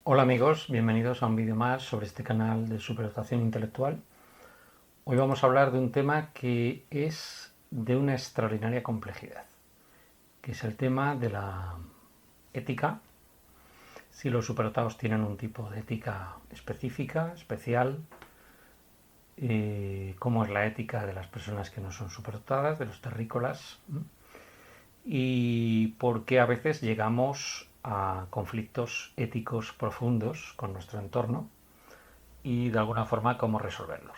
Hola amigos, bienvenidos a un vídeo más sobre este canal de superación intelectual. Hoy vamos a hablar de un tema que es de una extraordinaria complejidad, que es el tema de la ética, si los superdotados tienen un tipo de ética específica, especial, cómo es la ética de las personas que no son superdotadas, de los terrícolas, y por qué a veces llegamos a conflictos éticos profundos con nuestro entorno y de alguna forma cómo resolverlos.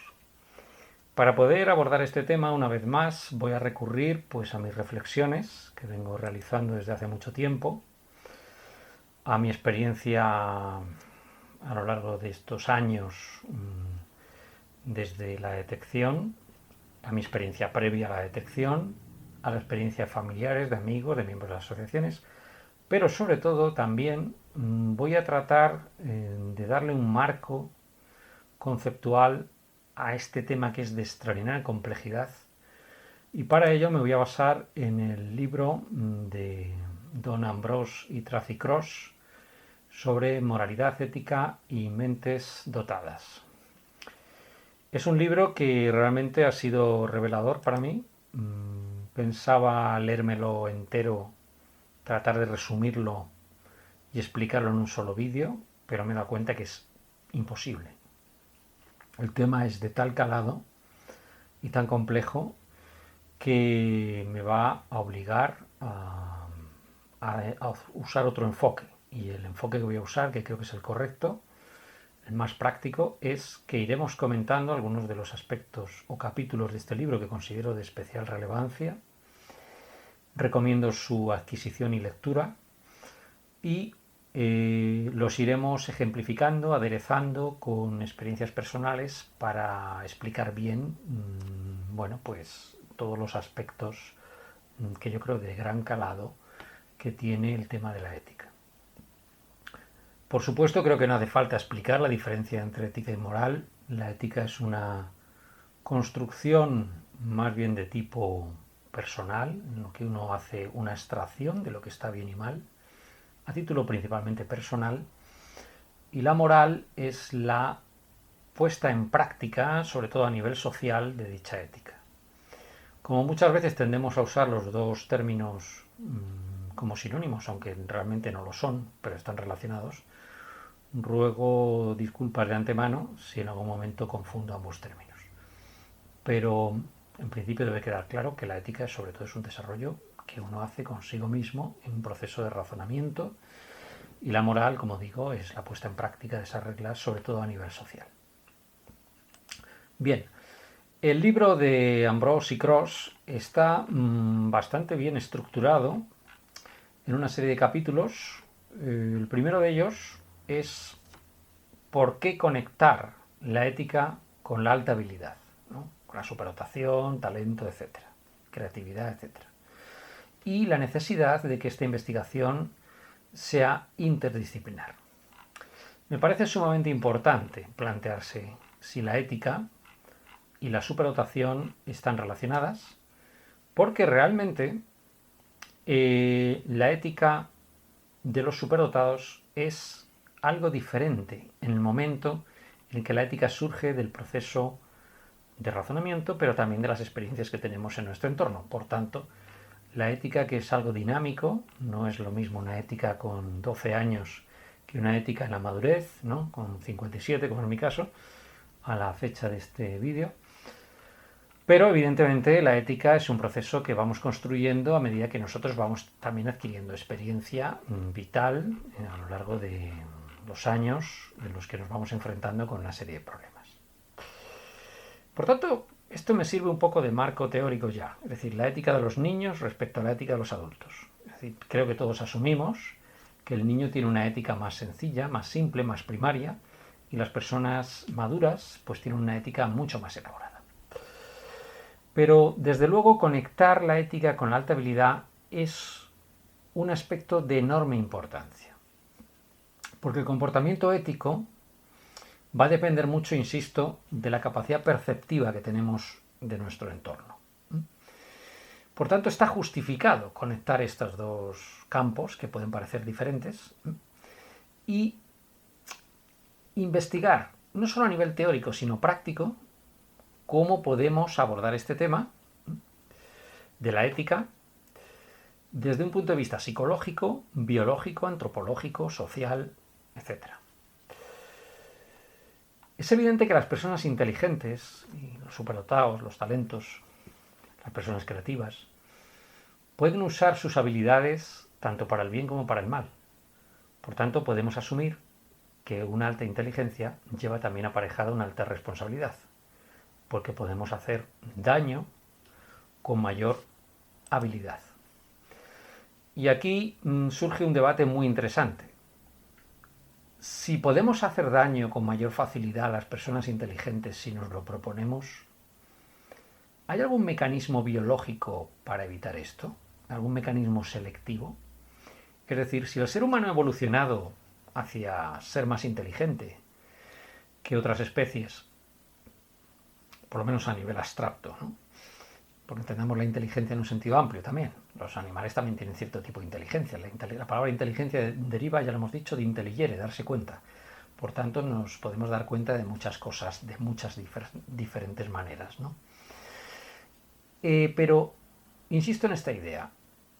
Para poder abordar este tema una vez más voy a recurrir pues a mis reflexiones que vengo realizando desde hace mucho tiempo, a mi experiencia a lo largo de estos años desde la detección, a mi experiencia previa a la detección, a la experiencia de familiares, de amigos, de miembros de las asociaciones, pero sobre todo también voy a tratar de darle un marco conceptual a este tema que es de extraordinaria complejidad, y para ello me voy a basar en el libro de Don Ambrose y Tracy Cross sobre moralidad ética y mentes dotadas. Es un libro que realmente ha sido revelador para mí. Pensaba leérmelo entero, tratar de resumirlo y explicarlo en un solo vídeo, pero me he dado cuenta que es imposible. El tema es de tal calado y tan complejo que me va a obligar a usar otro enfoque. Y el enfoque que voy a usar, que creo que es el correcto, el más práctico, es que iremos comentando algunos de los aspectos o capítulos de este libro que considero de especial relevancia. Recomiendo su adquisición y lectura y los iremos ejemplificando, aderezando con experiencias personales para explicar bien, bueno, pues todos los aspectos que yo creo de gran calado que tiene el tema de la ética. Por supuesto, creo que no hace falta explicar la diferencia entre ética y moral. La ética es una construcción más bien de tipo personal, en lo que uno hace una extracción de lo que está bien y mal, a título principalmente personal, y la moral es la puesta en práctica, sobre todo a nivel social, de dicha ética. Como muchas veces tendemos a usar los dos términos como sinónimos, aunque realmente no lo son, pero están relacionados, ruego disculpas de antemano si en algún momento confundo ambos términos. Pero en principio debe quedar claro que la ética sobre todo es un desarrollo que uno hace consigo mismo en un proceso de razonamiento, y la moral, como digo, es la puesta en práctica de esas reglas, sobre todo a nivel social. Bien, el libro de Ambrose y Cross está bastante bien estructurado en una serie de capítulos. El primero de ellos es por qué conectar la ética con la alta habilidad, ¿no? Con la superdotación, talento, etcétera, creatividad, etcétera. Y la necesidad de que esta investigación sea interdisciplinar. Me parece sumamente importante plantearse si la ética y la superdotación están relacionadas, porque realmente la ética de los superdotados es algo diferente en el momento en que la ética surge del proceso de razonamiento, pero también de las experiencias que tenemos en nuestro entorno. Por tanto, la ética, que es algo dinámico, no es lo mismo una ética con 12 años que una ética en la madurez, ¿no? Con 57, como en mi caso, a la fecha de este vídeo. Pero evidentemente la ética es un proceso que vamos construyendo a medida que nosotros vamos también adquiriendo experiencia vital a lo largo de los años en los que nos vamos enfrentando con una serie de problemas. Por tanto, esto me sirve un poco de marco teórico ya, es decir, la ética de los niños respecto a la ética de los adultos. Es decir, creo que todos asumimos que el niño tiene una ética más sencilla, más simple, más primaria, y las personas maduras pues tienen una ética mucho más elaborada. Pero desde luego conectar la ética con la alta habilidad es un aspecto de enorme importancia, porque el comportamiento ético va a depender mucho, insisto, de la capacidad perceptiva que tenemos de nuestro entorno. Por tanto, está justificado conectar estos dos campos que pueden parecer diferentes, y investigar, no solo a nivel teórico, sino práctico, cómo podemos abordar este tema de la ética desde un punto de vista psicológico, biológico, antropológico, social, etc. Es evidente que las personas inteligentes, y los superdotados, los talentos, las personas creativas, pueden usar sus habilidades tanto para el bien como para el mal. Por tanto, podemos asumir que una alta inteligencia lleva también aparejada una alta responsabilidad, porque podemos hacer daño con mayor habilidad. Y aquí surge un debate muy interesante. Si podemos hacer daño con mayor facilidad a las personas inteligentes si nos lo proponemos, ¿hay algún mecanismo biológico para evitar esto? ¿Algún mecanismo selectivo? Es decir, si el ser humano ha evolucionado hacia ser más inteligente que otras especies, por lo menos a nivel abstracto, ¿no? Porque entendamos la inteligencia en un sentido amplio también. Los animales también tienen cierto tipo de inteligencia. La palabra inteligencia deriva, ya lo hemos dicho, de intelligere, darse cuenta. Por tanto, nos podemos dar cuenta de muchas cosas, de muchas diferentes maneras, ¿no? Pero, insisto en esta idea,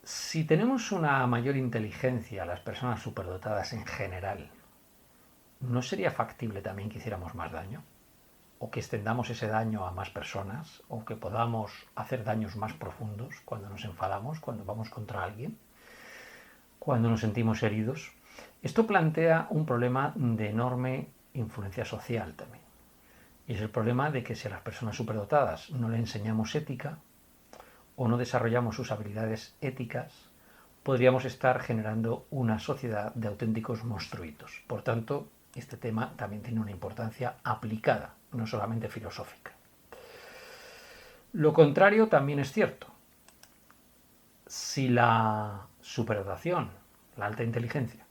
si tenemos una mayor inteligencia, las personas superdotadas en general, ¿no sería factible también que hiciéramos más daño? ¿O que extendamos ese daño a más personas? ¿O que podamos hacer daños más profundos cuando nos enfadamos, cuando vamos contra alguien, cuando nos sentimos heridos? Esto plantea un problema de enorme influencia social también. Y es el problema de que si a las personas superdotadas no le enseñamos ética o no desarrollamos sus habilidades éticas, podríamos estar generando una sociedad de auténticos monstruitos. Por tanto, este tema también tiene una importancia aplicada, no solamente filosófica. Lo contrario también es cierto. Si la superdotación, la alta inteligencia,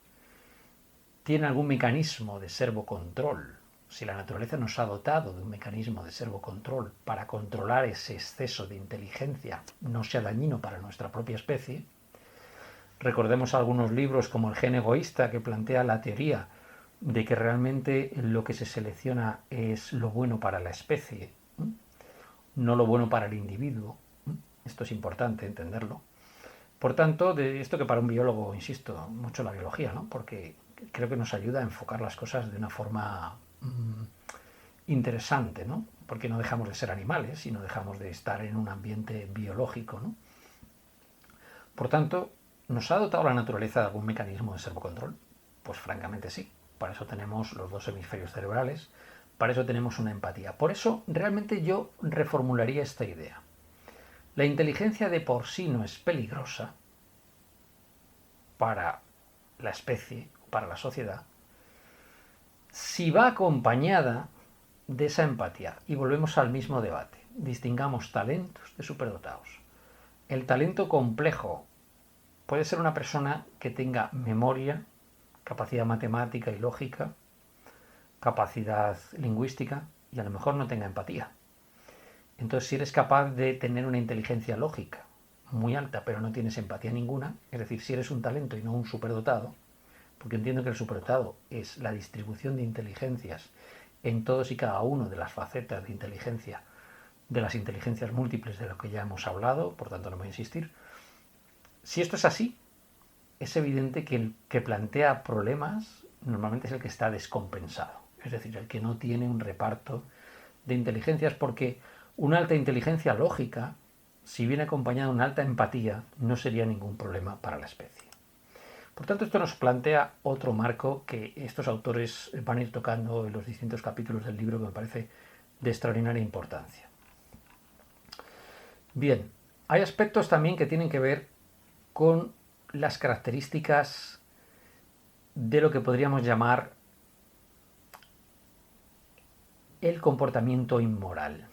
tiene algún mecanismo de servocontrol, si la naturaleza nos ha dotado de un mecanismo de servocontrol para controlar ese exceso de inteligencia, no sea dañino para nuestra propia especie, recordemos algunos libros como El gen egoísta, que plantea la teoría de que realmente lo que se selecciona es lo bueno para la especie, no lo bueno para el individuo. Esto es importante entenderlo. Por tanto, de esto que para un biólogo, insisto, mucho la biología, ¿no? Porque creo que nos ayuda a enfocar las cosas de una forma interesante, ¿no? Porque no dejamos de ser animales y no dejamos de estar en un ambiente biológico, ¿no? Por tanto, ¿nos ha dotado la naturaleza de algún mecanismo de servocontrol? Pues francamente sí. Para eso tenemos los dos hemisferios cerebrales, para eso tenemos una empatía. Por eso realmente yo reformularía esta idea. La inteligencia de por sí no es peligrosa para la especie, para la sociedad, si va acompañada de esa empatía. Y volvemos al mismo debate. Distingamos talentos de superdotados. El talento complejo puede ser una persona que tenga memoria, capacidad matemática y lógica, capacidad lingüística y a lo mejor no tenga empatía. Entonces, si eres capaz de tener una inteligencia lógica muy alta pero no tienes empatía ninguna, es decir, si eres un talento y no un superdotado, porque entiendo que el superdotado es la distribución de inteligencias en todos y cada uno de las facetas de inteligencia, de las inteligencias múltiples de lo que ya hemos hablado, por tanto no voy a insistir. Si esto es así, es evidente que el que plantea problemas normalmente es el que está descompensado, es decir, el que no tiene un reparto de inteligencias, porque una alta inteligencia lógica, si viene acompañada de una alta empatía, no sería ningún problema para la especie. Por tanto, esto nos plantea otro marco que estos autores van a ir tocando en los distintos capítulos del libro, que me parece de extraordinaria importancia. Bien, hay aspectos también que tienen que ver con las características de lo que podríamos llamar el comportamiento inmoral.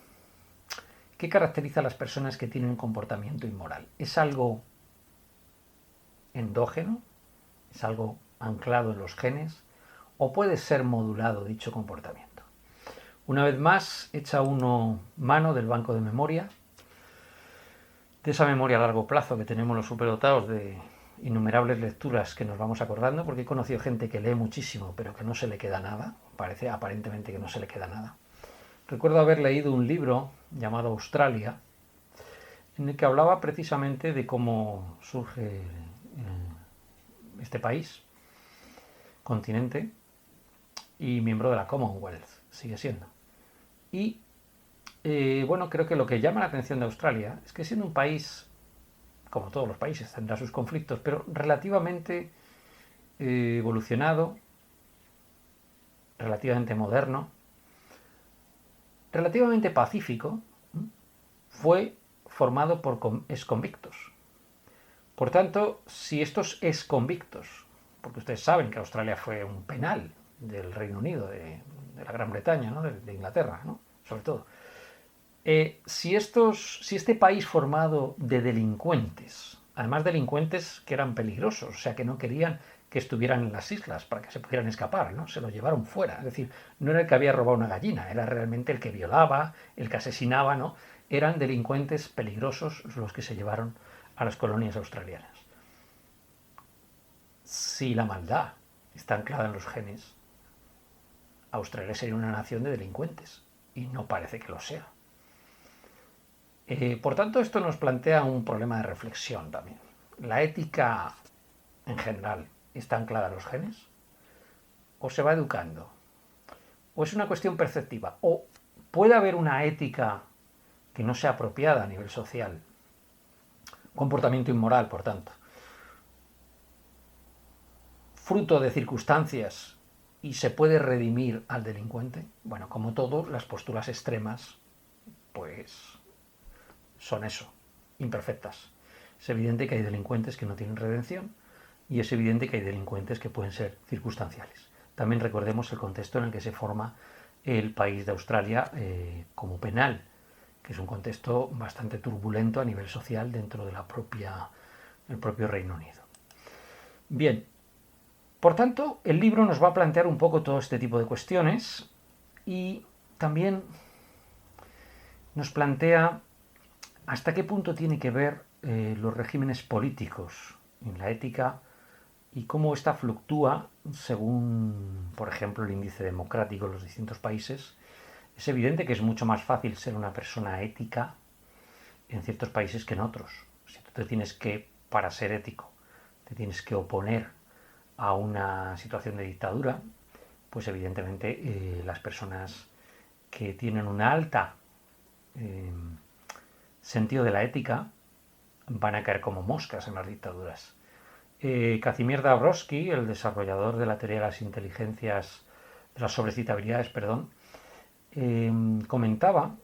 ¿Qué caracteriza a las personas que tienen un comportamiento inmoral? ¿Es algo endógeno? ¿Es algo anclado en los genes? ¿O puede ser modulado dicho comportamiento? Una vez más, echa uno mano del banco de memoria, de esa memoria a largo plazo que tenemos los superdotados innumerables lecturas que nos vamos acordando, porque he conocido gente que lee muchísimo, pero que no se le queda nada, parece aparentemente que no se le queda nada. Recuerdo haber leído un libro llamado Australia, en el que hablaba precisamente de cómo surge este país, continente, y miembro de la Commonwealth, sigue siendo. Y bueno, creo que lo que llama la atención de Australia es que siendo un país, como todos los países, tendrá sus conflictos, pero relativamente evolucionado, relativamente moderno, relativamente pacífico, fue formado por exconvictos. Por tanto, si estos exconvictos, porque ustedes saben que Australia fue un penal del Reino Unido, de la Gran Bretaña, ¿no? de Inglaterra, ¿no? Sobre todo, si este país formado de delincuentes, además delincuentes que eran peligrosos, o sea, que no querían que estuvieran en las islas para que se pudieran escapar, ¿no? Se los llevaron fuera. Es decir, no era el que había robado una gallina, era realmente el que violaba, el que asesinaba, ¿no? Eran delincuentes peligrosos los que se llevaron a las colonias australianas. Si la maldad está anclada en los genes, Australia sería una nación de delincuentes, y no parece que lo sea. Por tanto, esto nos plantea un problema de reflexión también. ¿La ética en general está anclada en los genes? ¿O se va educando? ¿O es una cuestión perceptiva? ¿O puede haber una ética que no sea apropiada a nivel social? Comportamiento inmoral, por tanto. Fruto de circunstancias y se puede redimir al delincuente. Bueno, como todo, las posturas extremas, pues son eso, imperfectas. Es evidente que hay delincuentes que no tienen redención y es evidente que hay delincuentes que pueden ser circunstanciales. También recordemos el contexto en el que se forma el país de Australia como penal, que es un contexto bastante turbulento a nivel social dentro del propio Reino Unido. Bien, por tanto, el libro nos va a plantear un poco todo este tipo de cuestiones y también nos plantea hasta qué punto tiene que ver los regímenes políticos en la ética y cómo ésta fluctúa según, por ejemplo, el índice democrático en los distintos países. Es evidente que es mucho más fácil ser una persona ética en ciertos países que en otros. Si tú te tienes que, para ser ético, te tienes que oponer a una situación de dictadura, pues evidentemente las personas que tienen una alta sentido de la ética van a caer como moscas en las dictaduras. Kazimierz Dabrowski, el desarrollador de la teoría de las inteligencias, de las sobrecitabilidades, comentaba,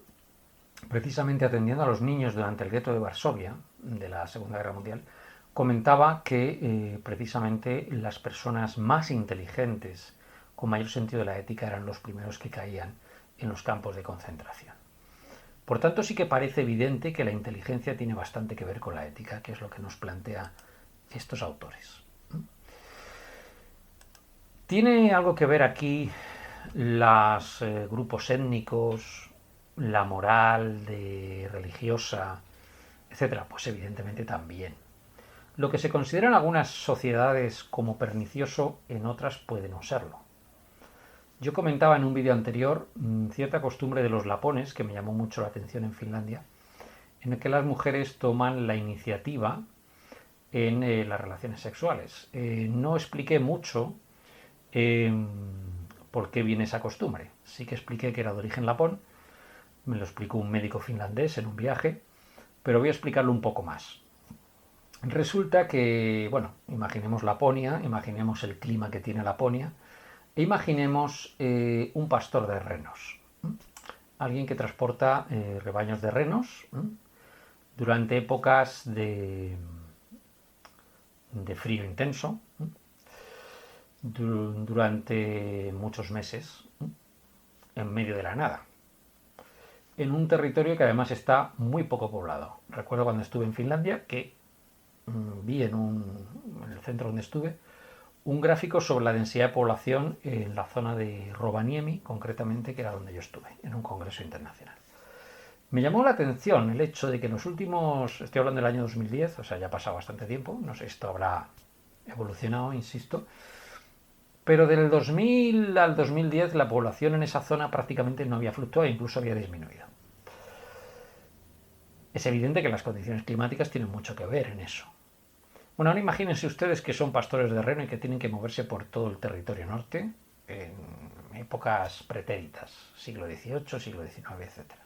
precisamente atendiendo a los niños durante el gueto de Varsovia, de la Segunda Guerra Mundial, comentaba que precisamente las personas más inteligentes, con mayor sentido de la ética, eran los primeros que caían en los campos de concentración. Por tanto, sí que parece evidente que la inteligencia tiene bastante que ver con la ética, que es lo que nos plantea estos autores. ¿Tiene algo que ver aquí los grupos étnicos, la moral religiosa, etcétera? Pues evidentemente también. Lo que se considera en algunas sociedades como pernicioso, en otras puede no serlo. Yo comentaba en un vídeo anterior cierta costumbre de los lapones que me llamó mucho la atención en Finlandia, en el que las mujeres toman la iniciativa en las relaciones sexuales. No expliqué mucho por qué viene esa costumbre. Sí que expliqué que era de origen lapón, me lo explicó un médico finlandés en un viaje, pero voy a explicarlo un poco más. Resulta que, bueno, imaginemos Laponia, imaginemos el clima que tiene Laponia, e imaginemos un pastor de renos, alguien que transporta rebaños de renos durante épocas de frío intenso, durante muchos meses, en medio de la nada, en un territorio que además está muy poco poblado. Recuerdo cuando estuve en Finlandia que vi en el centro donde estuve un gráfico sobre la densidad de población en la zona de Rovaniemi, concretamente, que era donde yo estuve, en un congreso internacional. Me llamó la atención el hecho de que en los últimos, estoy hablando del año 2010, o sea, ya ha pasado bastante tiempo, no sé, esto habrá evolucionado, insisto, pero del 2000 al 2010 la población en esa zona prácticamente no había fluctuado e incluso había disminuido. Es evidente que las condiciones climáticas tienen mucho que ver en eso. Bueno, ahora imagínense ustedes que son pastores de reno y que tienen que moverse por todo el territorio norte en épocas pretéritas, siglo XVIII, siglo XIX, etcétera.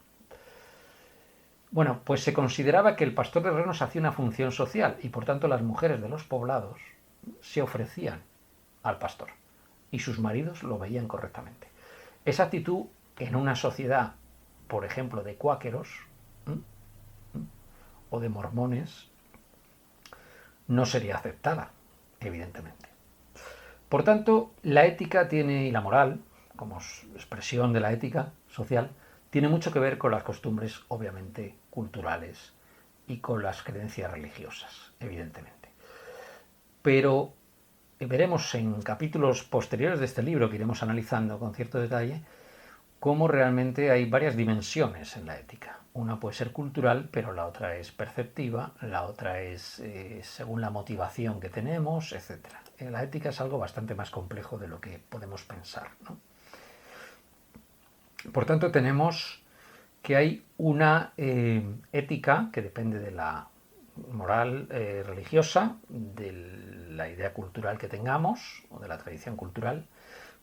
Bueno, pues se consideraba que el pastor de renos hacía una función social y por tanto las mujeres de los poblados se ofrecían al pastor y sus maridos lo veían correctamente. Esa actitud en una sociedad, por ejemplo, de cuáqueros o de mormones, no sería aceptada, evidentemente. Por tanto, la ética tiene, y la moral, como expresión de la ética social, tiene mucho que ver con las costumbres, obviamente, culturales y con las creencias religiosas, evidentemente. Pero veremos en capítulos posteriores de este libro, que iremos analizando con cierto detalle, cómo realmente hay varias dimensiones en la ética. Una puede ser cultural, pero la otra es perceptiva, la otra es según la motivación que tenemos, etc. La ética es algo bastante más complejo de lo que podemos pensar, ¿no? Por tanto, tenemos que hay una ética que depende de la moral religiosa, de la idea cultural que tengamos o de la tradición cultural,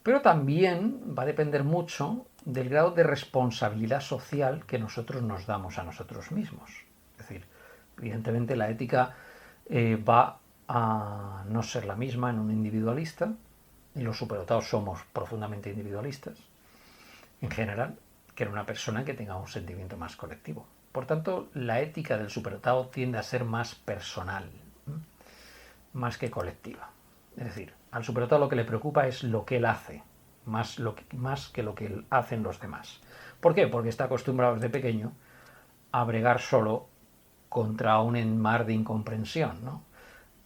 pero también va a depender mucho del grado de responsabilidad social que nosotros nos damos a nosotros mismos. Es decir, evidentemente la ética va a no ser la misma en un individualista, y los superdotados somos profundamente individualistas, en general, que en una persona que tenga un sentimiento más colectivo. Por tanto, la ética del superdotado tiende a ser más personal, más que colectiva. Es decir, al superdotado lo que le preocupa es lo que él hace, más que lo que hacen los demás. ¿Por qué? Porque está acostumbrado desde pequeño a bregar solo contra un mar de incomprensión, ¿no?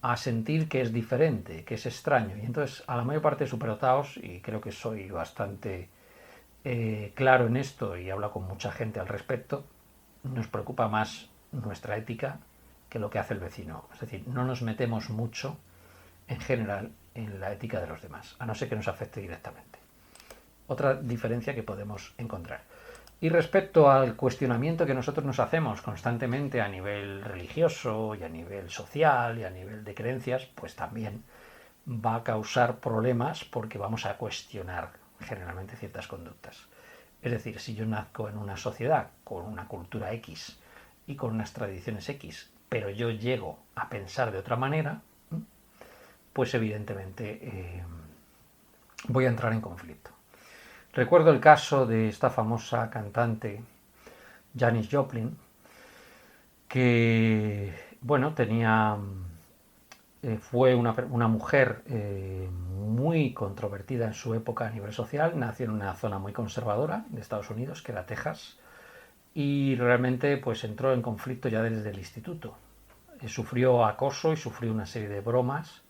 A sentir que es diferente, que es extraño. Y entonces a la mayor parte de superdotados, y creo que soy bastante claro en esto y hablo con mucha gente al respecto, nos preocupa más nuestra ética que lo que hace el vecino. Es decir, no nos metemos mucho en general en la ética de los demás, a no ser que nos afecte directamente. Otra diferencia que podemos encontrar. Y respecto al cuestionamiento que nosotros nos hacemos constantemente a nivel religioso y a nivel social y a nivel de creencias, pues también va a causar problemas porque vamos a cuestionar generalmente ciertas conductas. Es decir, si yo nazco en una sociedad con una cultura X y con unas tradiciones X, pero yo llego a pensar de otra manera, pues evidentemente voy a entrar en conflicto. Recuerdo el caso de esta famosa cantante Janis Joplin, que bueno, fue una mujer muy controvertida en su época a nivel social. Nació en una zona muy conservadora de Estados Unidos, que era Texas, y realmente pues entró en conflicto ya desde el instituto. Sufrió acoso y sufrió una serie de bromas.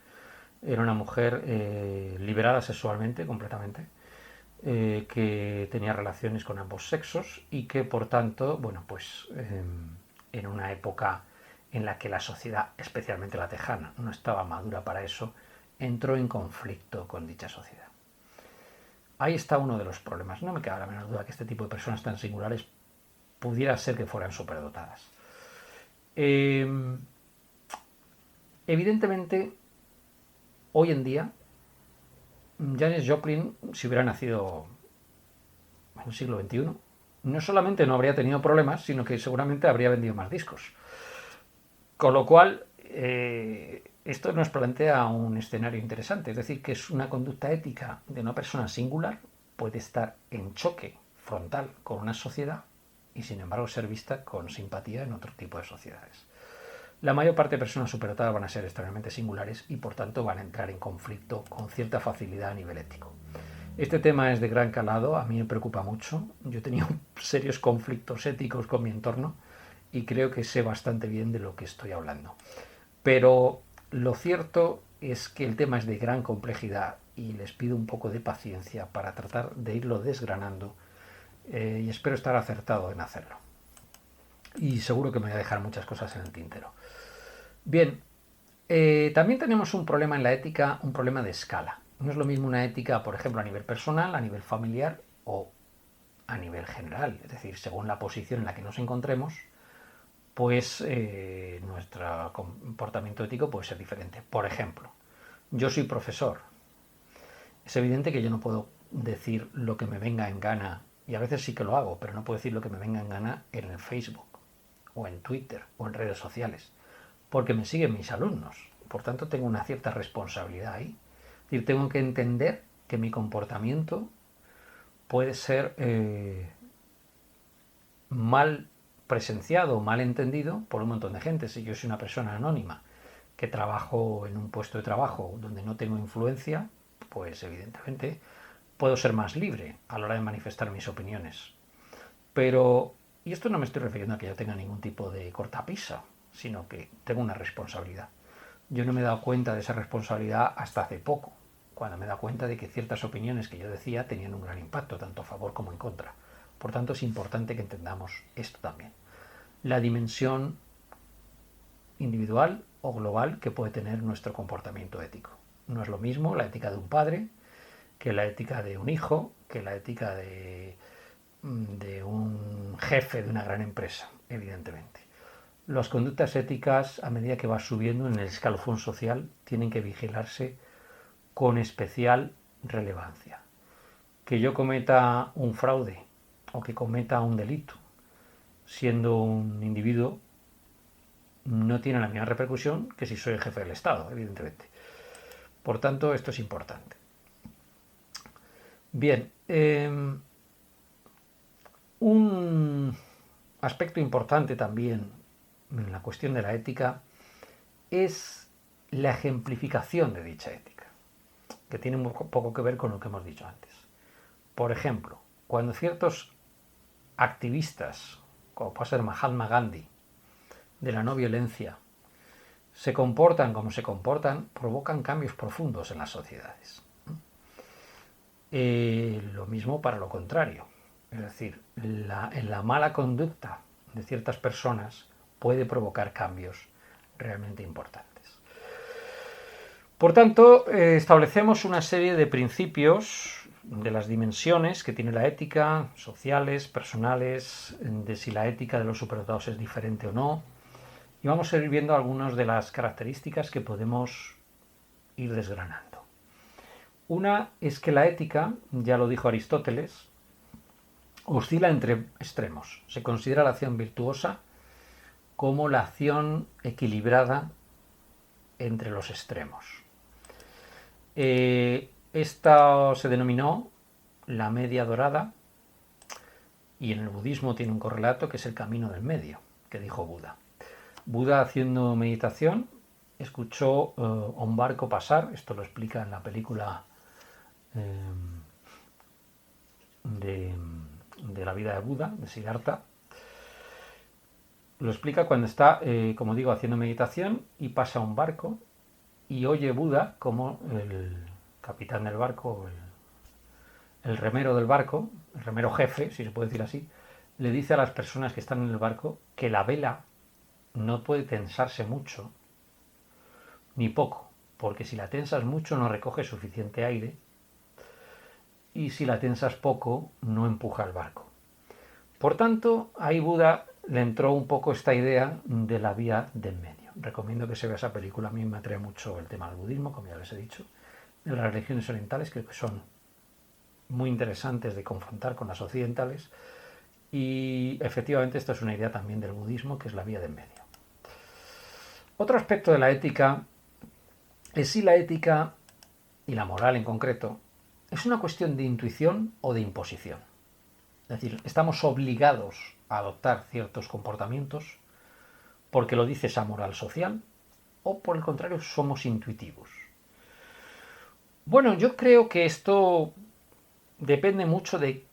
Era una mujer liberada sexualmente completamente, que tenía relaciones con ambos sexos y que por tanto, bueno, pues en una época en la que la sociedad, especialmente la tejana, no estaba madura para eso, entró en conflicto con dicha sociedad. Ahí está uno de los problemas. No me cabe la menor duda que este tipo de personas tan singulares pudiera ser que fueran superdotadas. Evidentemente, hoy en día, Janis Joplin, si hubiera nacido en el siglo XXI, no solamente no habría tenido problemas, sino que seguramente habría vendido más discos. Con lo cual, esto nos plantea un escenario interesante, es decir, que es una conducta ética de una persona singular, puede estar en choque frontal con una sociedad y sin embargo ser vista con simpatía en otro tipo de sociedades. La mayor parte de personas superdotadas van a ser extremadamente singulares y por tanto van a entrar en conflicto con cierta facilidad a nivel ético. Este tema es de gran calado, a mí me preocupa mucho. Yo he tenido serios conflictos éticos con mi entorno y creo que sé bastante bien de lo que estoy hablando. Pero lo cierto es que el tema es de gran complejidad y les pido un poco de paciencia para tratar de irlo desgranando y espero estar acertado en hacerlo. y seguro que me voy a dejar muchas cosas en el tintero. Bien, también tenemos un problema en la ética, un problema de escala. No es lo mismo una ética, por ejemplo, a nivel personal, a nivel familiar o a nivel general. Es decir, según la posición en la que nos encontremos, pues nuestro comportamiento ético puede ser diferente. Por ejemplo, yo soy profesor. Es evidente que yo no puedo decir lo que me venga en gana, y a veces sí que lo hago, pero no puedo decir lo que me venga en gana en el Facebook, o en Twitter, o en redes sociales, porque me siguen mis alumnos. Por tanto, tengo una cierta responsabilidad ahí. Es decir, tengo que entender que mi comportamiento puede ser mal presenciado o mal entendido por un montón de gente. Si yo soy una persona anónima que trabajo en un puesto de trabajo donde no tengo influencia, pues evidentemente puedo ser más libre a la hora de manifestar mis opiniones. Pero, y esto no me estoy refiriendo a que yo tenga ningún tipo de cortapisa, sino que tengo una responsabilidad. Yo no me he dado cuenta de esa responsabilidad hasta hace poco, cuando me he dado cuenta de que ciertas opiniones que yo decía tenían un gran impacto, tanto a favor como en contra. Por tanto, es importante que entendamos esto también. La dimensión individual o global que puede tener nuestro comportamiento ético. No es lo mismo la ética de un padre que la ética de un hijo, que la ética de un jefe de una gran empresa, evidentemente. Las conductas éticas, a medida que vas subiendo en el escalafón social, tienen que vigilarse con especial relevancia. Que yo cometa un fraude o que cometa un delito, siendo un individuo, no tiene la misma repercusión que si soy el jefe del Estado, evidentemente. Por tanto, esto es importante. Bien, un aspecto importante también en la cuestión de la ética es la ejemplificación de dicha ética, que tiene un poco que ver con lo que hemos dicho antes. Por ejemplo, cuando ciertos activistas, como puede ser Mahatma Gandhi, de la no violencia, se comportan como se comportan, provocan cambios profundos en las sociedades. Lo mismo para lo contrario. Es decir, la mala conducta de ciertas personas puede provocar cambios realmente importantes. Por tanto, establecemos una serie de principios de las dimensiones que tiene la ética, sociales, personales, de si la ética de los superdotados es diferente o no. Y vamos a ir viendo algunas de las características que podemos ir desgranando. Una es que la ética, ya lo dijo Aristóteles, oscila entre extremos. Se considera la acción virtuosa como la acción equilibrada entre los extremos. Esta se denominó la media dorada, y en el budismo tiene un correlato que es el camino del medio, que dijo Buda. Buda, haciendo meditación, escuchó un barco pasar. Esto lo explica en la película de la vida de Buda, de Siddhartha. Lo explica cuando está, como digo, haciendo meditación y pasa un barco y oye Buda como el capitán del barco, el remero del barco, el remero jefe, si se puede decir así, le dice a las personas que están en el barco que la vela no puede tensarse mucho ni poco, porque si la tensas mucho no recoge suficiente aire y si la tensas poco no empuja el barco. Por tanto, ahí Buda le entró un poco esta idea de la vía del medio. Recomiendo que se vea esa película. A mí me atrae mucho el tema del budismo, como ya les he dicho. De las religiones orientales creo que son muy interesantes de confrontar con las occidentales, y efectivamente esta es una idea también del budismo, que es la vía del medio. Otro aspecto de la ética es si la ética, y la moral en concreto, es una cuestión de intuición o de imposición. Es decir, estamos obligados a adoptar ciertos comportamientos porque lo dice esa moral social, o por el contrario somos intuitivos. Bueno, yo creo que esto depende mucho de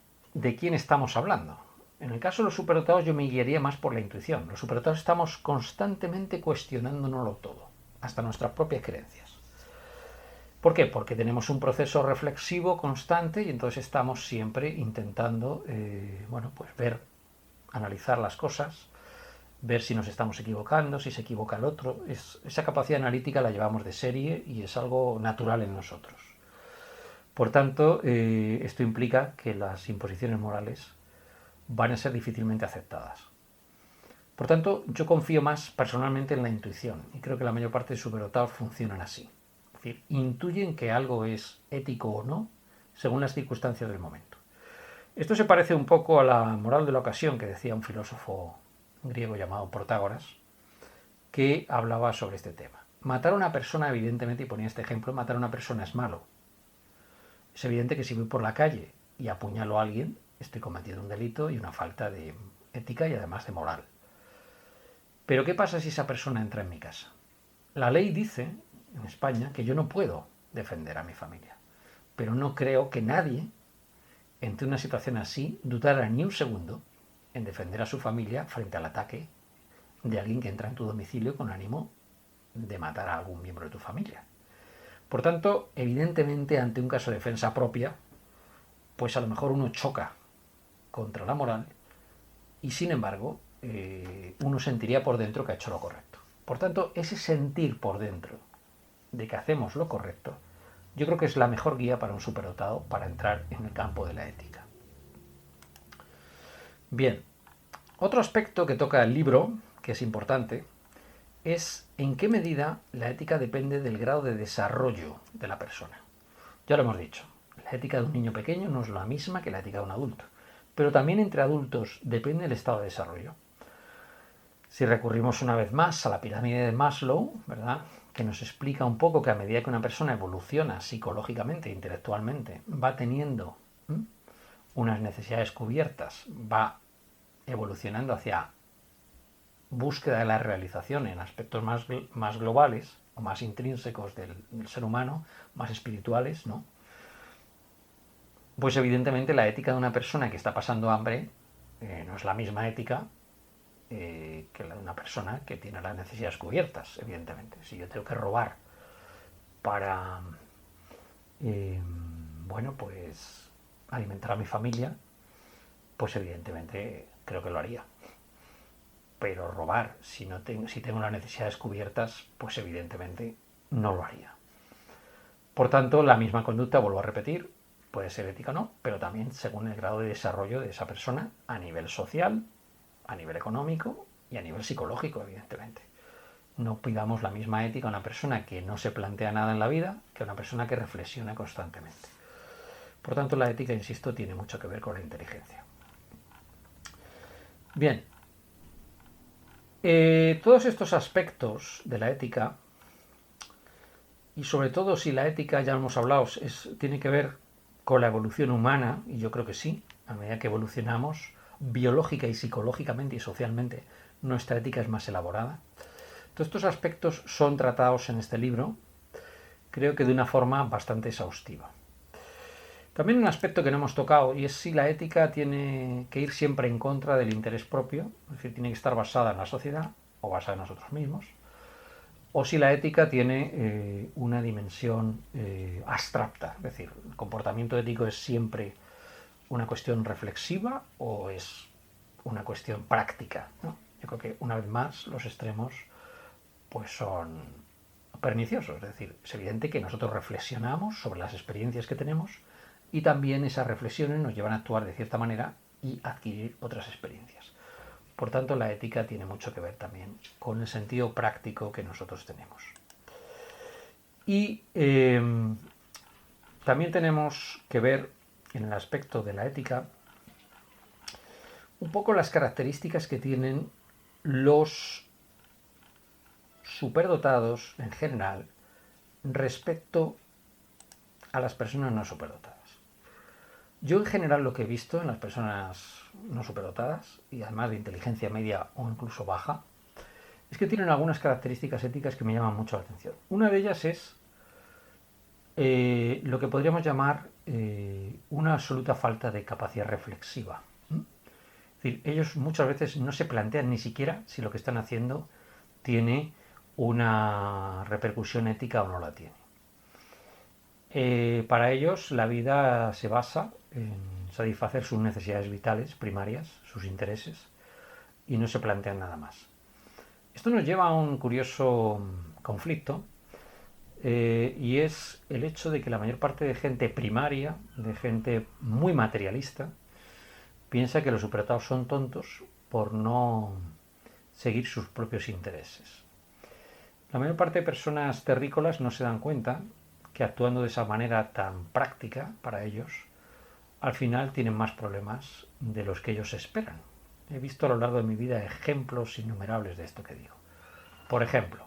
quién estamos hablando. En el caso de los superdotados yo me guiaría más por la intuición. Los superdotados estamos constantemente cuestionándonoslo todo, hasta nuestras propias creencias. ¿Por qué? Porque tenemos un proceso reflexivo constante y entonces estamos siempre intentando ver, analizar las cosas ver si nos estamos equivocando, si se equivoca el otro. Esa capacidad analítica la llevamos de serie y es algo natural en nosotros. Por tanto, esto implica que las imposiciones morales van a ser difícilmente aceptadas. Por tanto, yo confío más personalmente en la intuición y creo que la mayor parte de superdotados funcionan así. Es decir, intuyen que algo es ético o no según las circunstancias del momento. Esto se parece un poco a la moral de la ocasión que decía un filósofo griego llamado Protágoras, que hablaba sobre este tema. Matar a una persona, evidentemente, y ponía este ejemplo, matar a una persona es malo. Es evidente que si voy por la calle y apuñalo a alguien, estoy cometiendo un delito y una falta de ética y además de moral. Pero ¿qué pasa si esa persona entra en mi casa? La ley dice, en España, que yo no puedo defender a mi familia. Pero no creo que nadie, ante una situación así, dudara ni un segundo en defender a su familia frente al ataque de alguien que entra en tu domicilio con ánimo de matar a algún miembro de tu familia. Por tanto, evidentemente, ante un caso de defensa propia, pues a lo mejor uno choca contra la moral y, sin embargo, uno sentiría por dentro que ha hecho lo correcto. Por tanto, ese sentir por dentro de que hacemos lo correcto, yo creo que es la mejor guía para un superdotado para entrar en el campo de la ética. Bien, otro aspecto que toca el libro, que es importante, es en qué medida la ética depende del grado de desarrollo de la persona. Ya lo hemos dicho, la ética de un niño pequeño no es la misma que la ética de un adulto, pero también entre adultos depende del estado de desarrollo. Si recurrimos una vez más a la pirámide de Maslow, ¿verdad?, que nos explica un poco que a medida que una persona evoluciona psicológicamente e intelectualmente, va teniendo unas necesidades cubiertas, va evolucionando hacia búsqueda de la realización en aspectos más globales o más intrínsecos del ser humano, más espirituales, ¿no? Pues evidentemente la ética de una persona que está pasando hambre no es la misma ética que la de una persona que tiene las necesidades cubiertas, evidentemente. Si yo tengo que robar para, bueno, pues alimentar a mi familia, pues evidentemente creo que lo haría. Pero robar, si tengo las necesidades cubiertas, pues evidentemente no lo haría. Por tanto, la misma conducta, vuelvo a repetir, puede ser ética o no, pero también según el grado de desarrollo de esa persona a nivel social, a nivel económico y a nivel psicológico, evidentemente. No pidamos la misma ética a una persona que no se plantea nada en la vida que a una persona que reflexiona constantemente. Por tanto, la ética, insisto, tiene mucho que ver con la inteligencia. Bien, todos estos aspectos de la ética, y sobre todo si la ética, ya hemos hablado, tiene que ver con la evolución humana, y yo creo que sí, a medida que evolucionamos biológica y psicológicamente y socialmente, nuestra ética es más elaborada. Todos estos aspectos son tratados en este libro, creo que de una forma bastante exhaustiva. También un aspecto que no hemos tocado, y es si la ética tiene que ir siempre en contra del interés propio, es decir, tiene que estar basada en la sociedad o basada en nosotros mismos, o si la ética tiene una dimensión abstracta, es decir, el comportamiento ético es siempre una cuestión reflexiva o es una cuestión práctica, ¿no? Yo creo que una vez más los extremos pues son perniciosos, es decir, es evidente que nosotros reflexionamos sobre las experiencias que tenemos y también esas reflexiones nos llevan a actuar de cierta manera y adquirir otras experiencias. Por tanto, la ética tiene mucho que ver también con el sentido práctico que nosotros tenemos. Y también tenemos que ver en el aspecto de la ética un poco las características que tienen los superdotados en general respecto a las personas no superdotadas. Yo en general lo que he visto en las personas no superdotadas, y además de inteligencia media o incluso baja, es que tienen algunas características éticas que me llaman mucho la atención. Una de ellas es lo que podríamos llamar una absoluta falta de capacidad reflexiva. Es decir, ellos muchas veces no se plantean ni siquiera si lo que están haciendo tiene una repercusión ética o no la tiene. Para ellos la vida se basa en satisfacer sus necesidades vitales primarias, sus intereses, y no se plantean nada más. Esto nos lleva a un curioso conflicto, y es el hecho de que la mayor parte de gente primaria, de gente muy materialista, piensa que los superdotados son tontos por no seguir sus propios intereses. La mayor parte de personas terrícolas no se dan cuenta que actuando de esa manera tan práctica para ellos, al final tienen más problemas de los que ellos esperan. He visto a lo largo de mi vida ejemplos innumerables de esto que digo. Por ejemplo,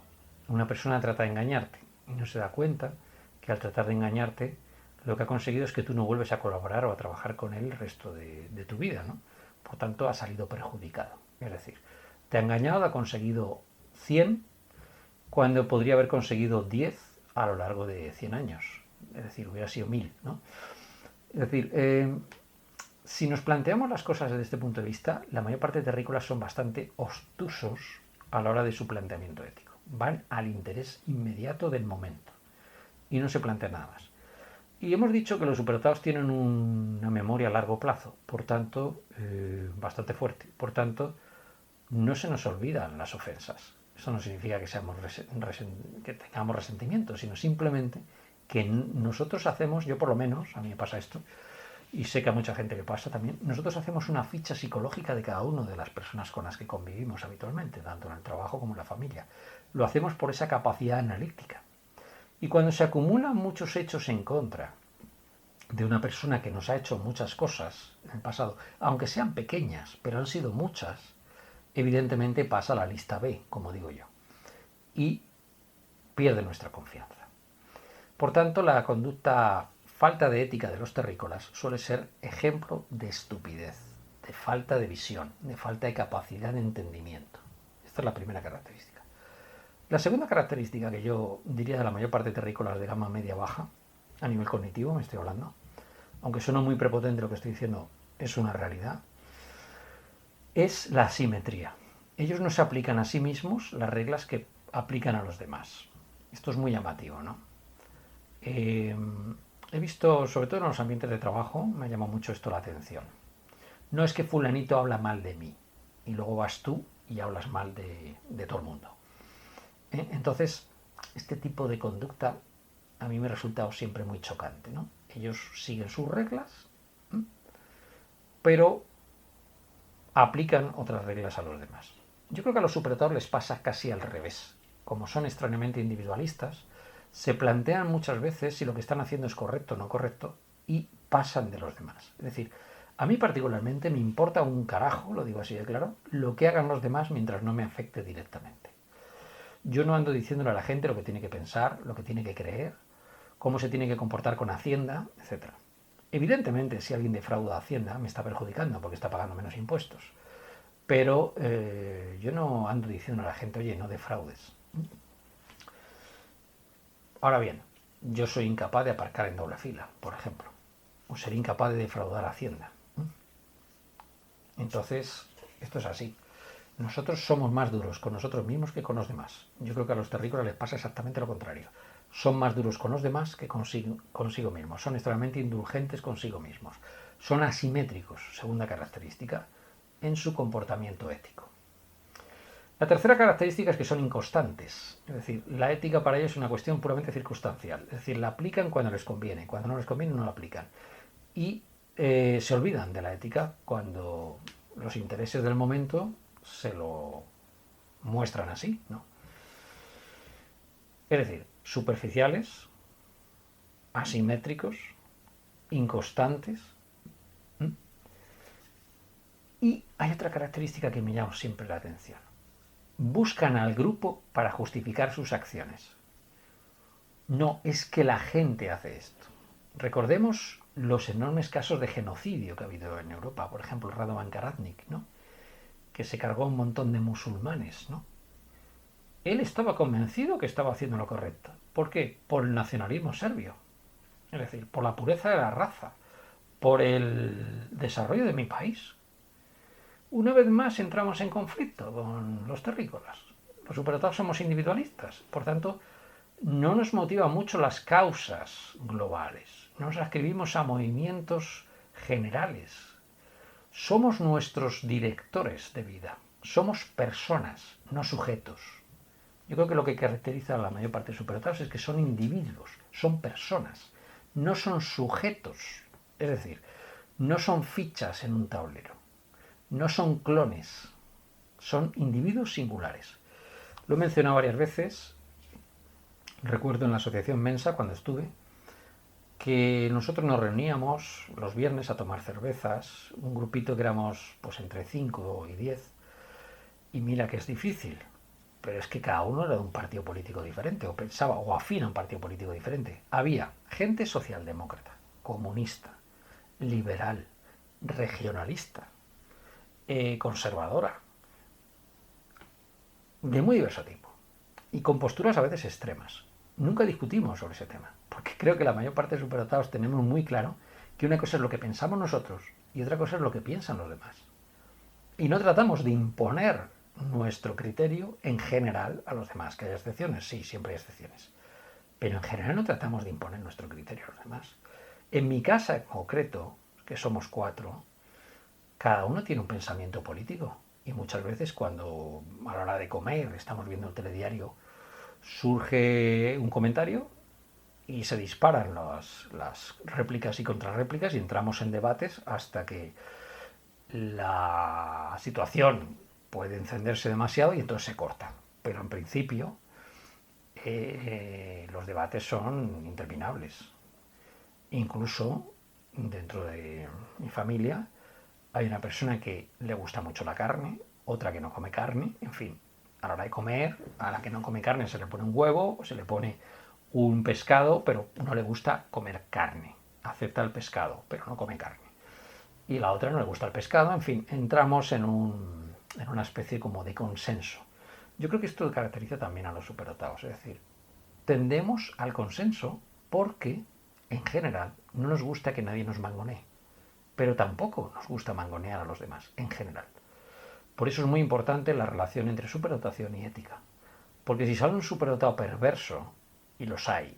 una persona trata de engañarte y no se da cuenta que al tratar de engañarte lo que ha conseguido es que tú no vuelves a colaborar o a trabajar con él el resto de tu vida, ¿no? Por tanto, ha salido perjudicado. Es decir, te ha engañado, ha conseguido 100 cuando podría haber conseguido 10 a lo largo de 100 años. Es decir, hubiera sido 1000, ¿no? Es decir, si nos planteamos las cosas desde este punto de vista, la mayor parte de terrícolas son bastante obtusos a la hora de su planteamiento ético. Van al interés inmediato del momento y no se plantean nada más. Y hemos dicho que los superdotados tienen una memoria a largo plazo, por tanto, bastante fuerte. Por tanto, no se nos olvidan las ofensas. Eso no significa que que tengamos resentimiento, sino simplemente que nosotros hacemos, yo por lo menos, a mí me pasa esto, y sé que a mucha gente le pasa también, nosotros hacemos una ficha psicológica de cada una de las personas con las que convivimos habitualmente, tanto en el trabajo como en la familia. Lo hacemos por esa capacidad analítica. Y cuando se acumulan muchos hechos en contra de una persona que nos ha hecho muchas cosas en el pasado, aunque sean pequeñas, pero han sido muchas, evidentemente pasa a la lista B, como digo yo, y pierde nuestra confianza. Por tanto, la conducta falta de ética de los terrícolas suele ser ejemplo de estupidez, de falta de visión, de falta de capacidad de entendimiento. Esta es la primera característica. La segunda característica que yo diría de la mayor parte de terrícolas de gama media-baja, a nivel cognitivo me estoy hablando, aunque suena muy prepotente lo que estoy diciendo, es una realidad, es la asimetría. Ellos no se aplican a sí mismos las reglas que aplican a los demás. Esto es muy llamativo, ¿no? He visto, sobre todo en los ambientes de trabajo, me ha llamado mucho esto la atención. No es que fulanito habla mal de mí y luego vas tú y hablas mal de todo el mundo. Entonces, este tipo de conducta a mí me ha resultado siempre muy chocante, ¿no? Ellos siguen sus reglas, pero aplican otras reglas a los demás. Yo creo que a los superdotados les pasa casi al revés. Como son extrañamente individualistas, se plantean muchas veces si lo que están haciendo es correcto o no correcto y pasan de los demás. Es decir, a mí particularmente me importa un carajo, lo digo así de claro, lo que hagan los demás mientras no me afecte directamente. Yo no ando diciéndole a la gente lo que tiene que pensar, lo que tiene que creer, cómo se tiene que comportar con Hacienda, etc. Evidentemente, si alguien defrauda a Hacienda, me está perjudicando porque está pagando menos impuestos. Pero yo no ando diciendo a la gente, oye, no defraudes. Ahora bien, yo soy incapaz de aparcar en doble fila, por ejemplo. O ser incapaz de defraudar a Hacienda. Entonces, esto es así. Nosotros somos más duros con nosotros mismos que con los demás. Yo creo que a los terrícolas les pasa exactamente lo contrario. Son más duros con los demás que consigo mismos. Son extremadamente indulgentes consigo mismos. Son asimétricos, segunda característica, en su comportamiento ético. La tercera característica es que son inconstantes. Es decir, la ética para ellos es una cuestión puramente circunstancial. Es decir, la aplican cuando les conviene. Cuando no les conviene, no la aplican. Y se olvidan de la ética cuando los intereses del momento se lo muestran así, ¿no? Es decir, superficiales, asimétricos, inconstantes. Y hay otra característica que me llama siempre la atención. Buscan al grupo para justificar sus acciones. No, es que la gente hace esto. Recordemos los enormes casos de genocidio que ha habido en Europa. Por ejemplo, Radovan Karadzic, ¿no? Que se cargó a un montón de musulmanes, ¿no? Él estaba convencido que estaba haciendo lo correcto. ¿Por qué? Por el nacionalismo serbio. Es decir, por la pureza de la raza, por el desarrollo de mi país. Una vez más entramos en conflicto con los terrícolas. Los superdotados somos individualistas. Por tanto, no nos motivan mucho las causas globales. No nos ascribimos a movimientos generales. Somos nuestros directores de vida. Somos personas, no sujetos. Yo creo que lo que caracteriza a la mayor parte de superdotados es que son individuos, son personas, no son sujetos. Es decir, no son fichas en un tablero, no son clones, son individuos singulares. Lo he mencionado varias veces. Recuerdo en la asociación Mensa, cuando estuve, que nosotros nos reuníamos los viernes a tomar cervezas, un grupito que éramos pues entre 5 y 10, y mira que es difícil, pero es que cada uno era de un partido político diferente, o pensaba, o afín a un partido político diferente. Había gente socialdemócrata, comunista, liberal, regionalista, conservadora, de muy diverso tipo, y con posturas a veces extremas. Nunca discutimos sobre ese tema, porque creo que la mayor parte de superdotados tenemos muy claro que una cosa es lo que pensamos nosotros y otra cosa es lo que piensan los demás. Y no tratamos de imponer nuestro criterio en general a los demás. ¿Que hay excepciones? Sí, siempre hay excepciones. Pero en general no tratamos de imponer nuestro criterio a los demás. En mi casa en concreto, que somos 4, cada uno tiene un pensamiento político. Y muchas veces cuando a la hora de comer estamos viendo el telediario, surge un comentario y se disparan las réplicas y contrarréplicas y entramos en debates hasta que la situación puede encenderse demasiado y entonces se corta. Pero en principio los debates son interminables. Incluso dentro de mi familia hay una persona que le gusta mucho la carne, otra que no come carne, en fin. A la hora de comer, a la que no come carne se le pone un huevo, o se le pone un pescado, pero no le gusta comer carne. Acepta el pescado, pero no come carne. Y la otra no le gusta el pescado, en fin, entramos en una especie como de consenso. Yo creo que esto caracteriza también a los superdotados, es decir, tendemos al consenso porque, en general, no nos gusta que nadie nos mangonee, pero tampoco nos gusta mangonear a los demás, en general. Por eso es muy importante la relación entre superdotación y ética, porque si sale un superdotado perverso, y los hay,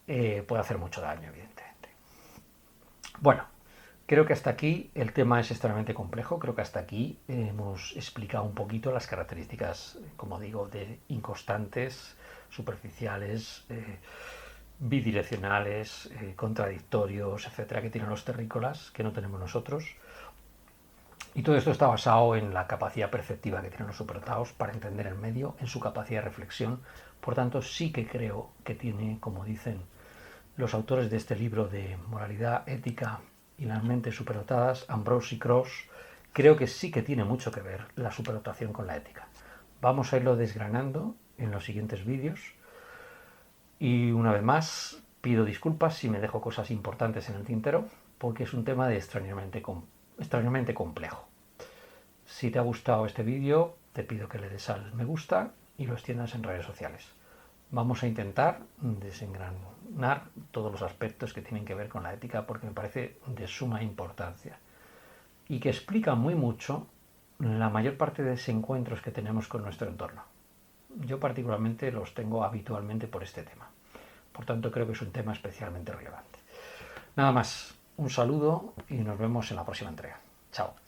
puede hacer mucho daño, evidentemente. Bueno, creo que hasta aquí el tema es extremadamente complejo. Creo que hasta aquí hemos explicado un poquito las características, como digo, de inconstantes, superficiales, bidireccionales, contradictorios, etcétera, que tienen los terrícolas, que no tenemos nosotros. Y todo esto está basado en la capacidad perceptiva que tienen los superdotados para entender el medio, en su capacidad de reflexión. Por tanto, sí que creo que tiene, como dicen los autores de este libro de moralidad, ética y las mentes superdotadas, Ambrose y Cross, creo que sí que tiene mucho que ver la superdotación con la ética. Vamos a irlo desgranando en los siguientes vídeos. Y una vez más, pido disculpas si me dejo cosas importantes en el tintero, porque es un tema de extrañamente complejo. Si te ha gustado este vídeo, te pido que le des al me gusta y lo extiendas en redes sociales. Vamos a intentar desengranar todos los aspectos que tienen que ver con la ética, porque me parece de suma importancia y que explica muy mucho la mayor parte de desencuentros que tenemos con nuestro entorno. Yo particularmente los tengo habitualmente por este tema. Por tanto, creo que es un tema especialmente relevante. Nada más, un saludo y nos vemos en la próxima entrega. Chao.